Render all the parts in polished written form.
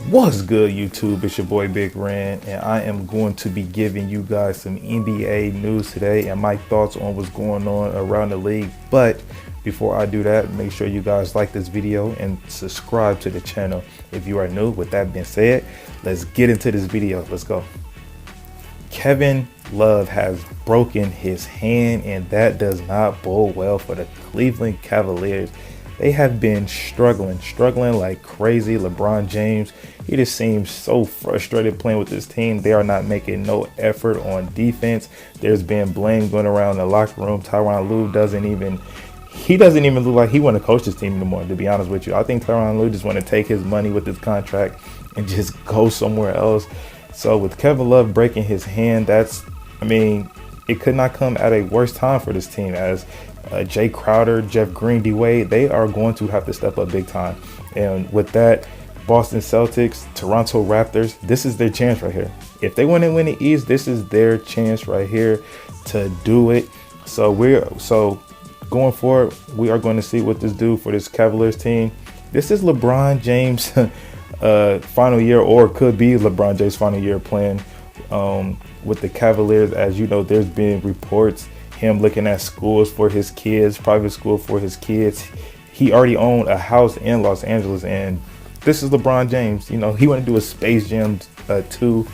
What's good, YouTube? It's your boy Big Ren, and I am going to be giving you guys some NBA news today and my thoughts on what's going on around the league. But before I do that, make sure you guys like this video and subscribe to the channel if you are new. With that being said, let's get into this video. Let's go. Kevin Love has broken his hand, and that does not bode well for the Cleveland Cavaliers. They have been struggling like crazy. LeBron James, he just seems so frustrated playing with this team. They are not making no effort on defense. There's been blame going around the locker room. Tyronn Lue doesn't even look like he want to coach this team anymore, to be honest with you. I think Tyronn Lue just want to take his money with his contract and just go somewhere else. So with Kevin Love breaking his hand, it could not come at a worse time for this team, as Jay Crowder, Jeff Green, D-Wade, they are going to have to step up big time. And with that, Boston Celtics, Toronto Raptors, this is their chance right here. If they want to win the East, this is their chance right here to do it. So going forward, we are going to see what this do for this Cavaliers team. This is LeBron James' final year, or could be LeBron James' final year playing with the Cavaliers. As you know, there's been reports him looking at schools for his kids, private school for his kids. He already owned a house in Los Angeles, and this is LeBron James. You know, he want to do a Space Jam 2,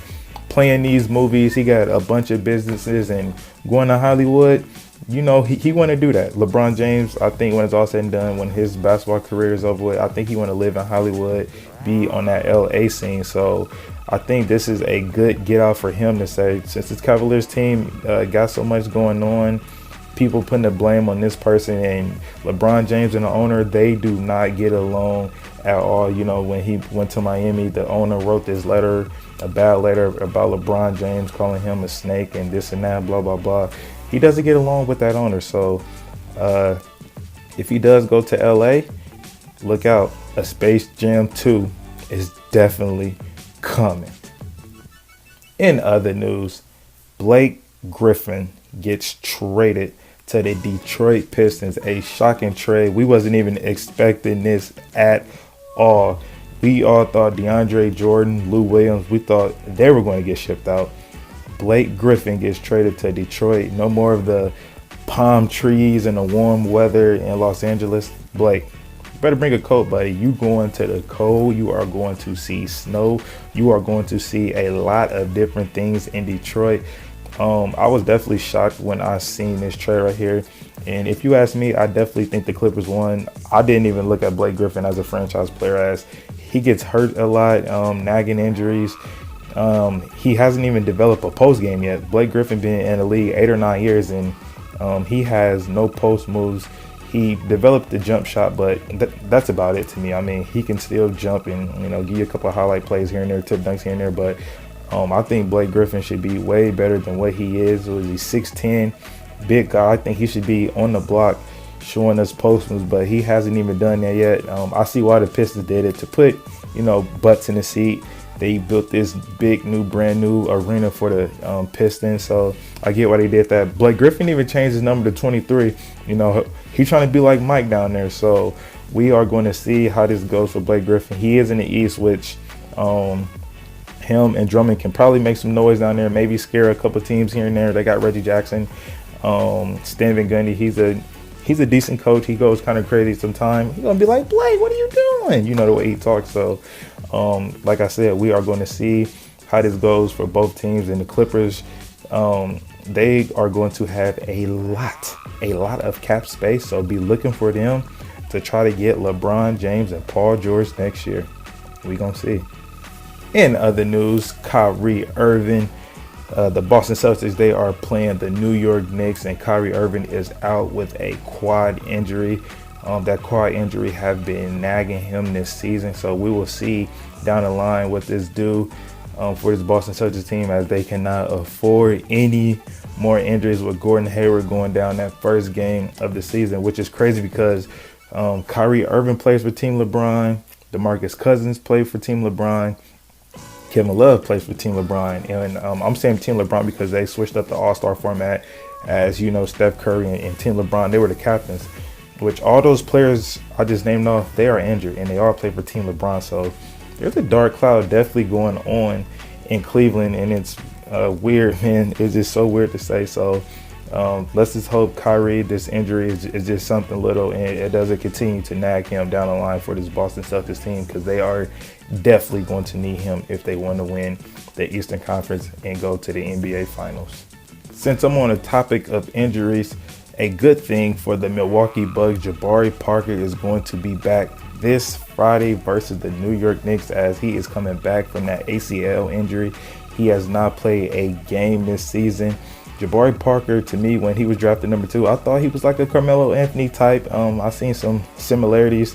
playing these movies. He got a bunch of businesses and going to Hollywood. You know, he want to do that. LeBron James, I think when it's all said and done, when his basketball career is over with, I think he want to live in Hollywood, be on that LA scene. So I think this is a good get out for him to say, since this Cavaliers team got so much going on, people putting the blame on this person, and LeBron James and the owner, they do not get along at all. You know, when he went to Miami, the owner wrote this letter, a bad letter about LeBron James, calling him a snake and this and that, blah, blah, blah. He doesn't get along with that owner. So if he does go to LA, look out. A Space Jam 2 is definitely coming. In other news, Blake Griffin gets traded to the Detroit Pistons. A shocking trade. We wasn't even expecting this at all. We all thought DeAndre Jordan, Lou Williams, we thought they were going to get shipped out. Blake Griffin gets traded to Detroit. No more of the palm trees and the warm weather in Los Angeles. Blake, you better bring a coat, buddy. You going to the cold. You are going to see snow. You are going to see a lot of different things in Detroit. I was definitely shocked when I seen this trade right here. And if you ask me, I definitely think the Clippers won. I didn't even look at Blake Griffin as a franchise player, as he gets hurt a lot, nagging injuries. He hasn't even developed a post game yet. Blake Griffin been in the league 8 or 9 years, and he has no post moves. He developed the jump shot, but that's about it to me. I mean, he can still jump and, you know, give you a couple of highlight plays here and there, tip dunks here and there. But I think Blake Griffin should be way better than what he is. He's 6'10", big guy. I think he should be on the block showing us post moves, but he hasn't even done that yet. I see why the Pistons did it, to put, you know, butts in the seat. They built this big brand new arena for the Pistons, so I get why they did that. Blake Griffin even changed his number to 23. You know, he's trying to be like Mike down there. So we are going to see how this goes for Blake Griffin. He is in the East, which him and Drummond can probably make some noise down there, maybe scare a couple teams here and there. They got Reggie Jackson, Stan Van Gundy. He's a decent coach. He goes kind of crazy sometimes. He's gonna be like, Blake, what are you doing? You know, the way he talks. So like I said, we are going to see how this goes for both teams. And the Clippers, they are going to have a lot of cap space. So be looking for them to try to get LeBron James and Paul George next year. We gonna see. In other news, Kyrie Irving, the Boston Celtics, they are playing the New York Knicks, and Kyrie Irving is out with a quad injury. That quad injury have been nagging him this season, so we will see down the line what this do for this Boston Celtics team, as they cannot afford any more injuries with Gordon Hayward going down that first game of the season, which is crazy because Kyrie Irving plays for Team LeBron, DeMarcus Cousins played for Team LeBron, Kevin Love plays for Team LeBron, and I'm saying Team LeBron because they switched up the All-Star format. As you know, Steph Curry and Team LeBron, they were the captains, which all those players I just named off, they are injured, and they all play for Team LeBron. So there's a dark cloud definitely going on in Cleveland, and it's weird, man. It's just so weird to say. So let's just hope Kyrie, this injury is just something little, and it doesn't continue to nag him down the line for this Boston Celtics team, because they are definitely going to need him if they want to win the Eastern Conference and go to the NBA Finals. Since I'm on the topic of injuries, a good thing for the Milwaukee Bucks, Jabari Parker is going to be back this Friday versus the New York Knicks, as he is coming back from that ACL injury. He has not played a game this season. Jabari Parker, to me, when he was drafted number 2, I thought he was like a Carmelo Anthony type. I've seen some similarities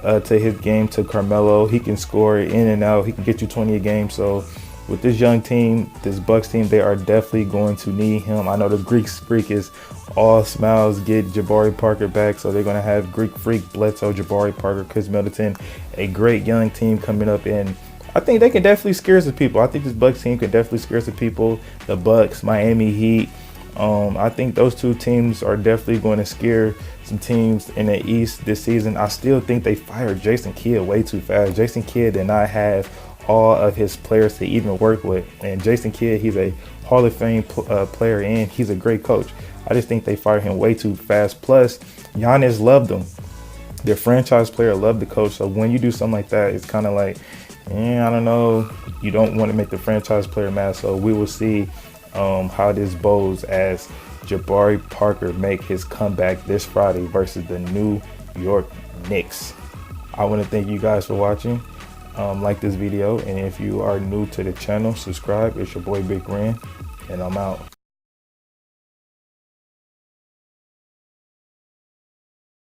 to his game to Carmelo. He can score in and out. He can get you 20 a game. So with this young team, this Bucks team, they are definitely going to need him. I know the Greek Freak is all smiles, get Jabari Parker back. So they're going to have Greek Freak, Bledsoe, Jabari Parker, Chris Middleton, a great young team coming up. And I think they can definitely scare some people. I think this Bucks team can definitely scare some people. The Bucks, Miami Heat. I think those two teams are definitely going to scare some teams in the East this season. I still think they fired Jason Kidd way too fast. Jason Kidd did not have all of his players to even work with. And Jason Kidd, he's a Hall of Fame player, and he's a great coach. I just think they fired him way too fast. Plus, Giannis loved him. Their franchise player loved the coach. So when you do something like that, it's kind of like, I don't know. You don't want to make the franchise player mad. So we will see how this bows as Jabari Parker make his comeback this Friday versus the New York Knicks. I want to thank you guys for watching. Like this video, and if you are new to the channel, subscribe. It's your boy Big Ren, and I'm out.